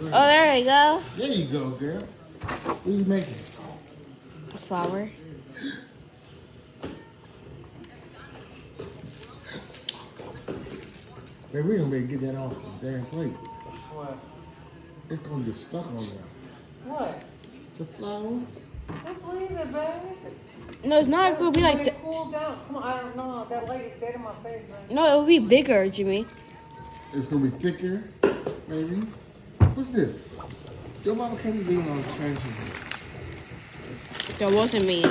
Oh, there we go. There you go, girl. What are you making? A flower. Baby, we gonna be able to get that off the damn plate. What? It's gonna get stuck on there. What? The flour? Just leave it, babe. No, it's not gonna be like Let that. it cool down. Come on, I don't know. That light is dead in my face, man. No, it will be bigger, Jimmy. It's gonna be thicker, maybe. What's this? Your mama can't be leaving all this trash in here. That wasn't me.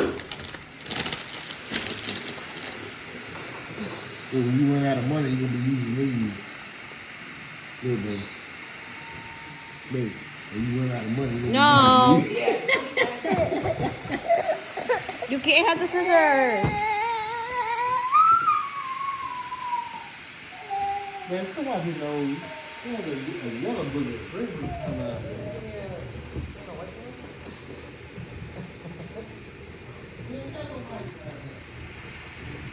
So when you run out of money, you're gonna be using these. Good, baby. Baby, when you run out of money, you're No. gonna be using these. You can't have the scissors. Man, come out here, though. You have a yellow bullet. Red bullet coming out there.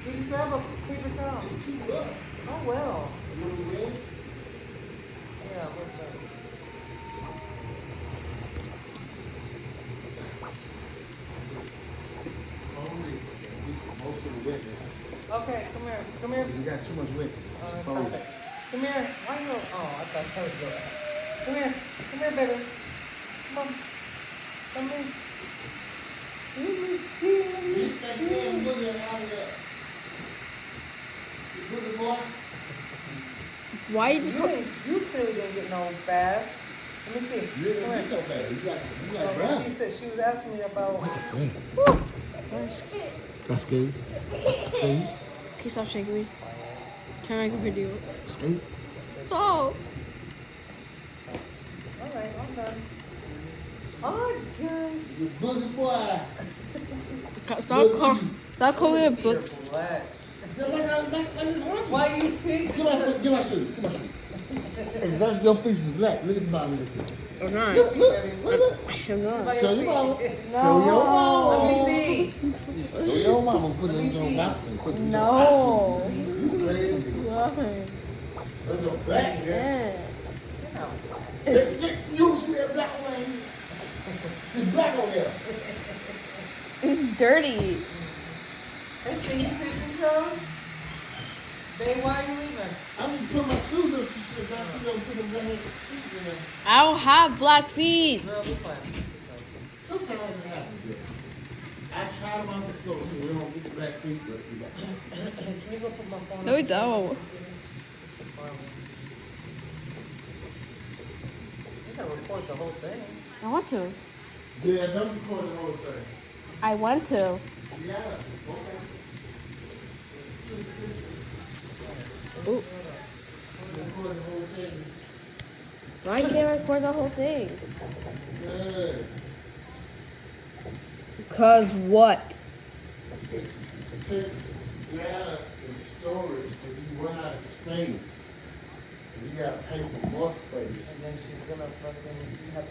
Did you grab a paper towel? Oh, well. Yeah, what's that? Most of the witness. Okay, come here. Come here. You got too much witness. That's Oh. perfect. Come here. Why you? Oh, I thought that was good. Come here. Come here, baby. Come on. Come in. Let me see. Let me Get that damn see. booger out of there. You booger boy. Why did You clearly didn't get no bath. Let me see. You Come didn't here. get no bad. You got Oh, brown. she said she was asking me about. That's good. Skate. Okay, stop shaking me. Trying to make a video. Skate. So. All right, I'm done. I'm done. You booger boy. Stop calling it book. Relax. Like this one. Why you think? Give my shoe. Give my shoe. Exactly. Your face is black. Look at the bottom of your face. I'm not. Look. I'm not. Show your mama. No. Show your mama. Let me see. Show your mama. Put it in your mouth and put it in your mouth. No. You crazy. Why? Look your fat girl. Yeah. You see that black one? It's black on there. It's dirty. Hey, see, you picking those? Babe, why are you leaving? I'm just putting my shoes up. She said, "I'm gonna put them black shoes in there." I don't have black feet. Girl, be quiet. Sometimes it happens, yeah. I try them on the floor so we don't get the black feet, but we got Can you go put my phone No, we up? don't. You gotta record the whole thing. I want to. Yeah, don't record the whole thing. I want to. Yeah, okay. Ooh. Record the whole thing. Why can't I record the whole thing? Good. Cause what? It takes data and storage, but you run out of space. You gotta pay for more space. And then she's gonna fucking have to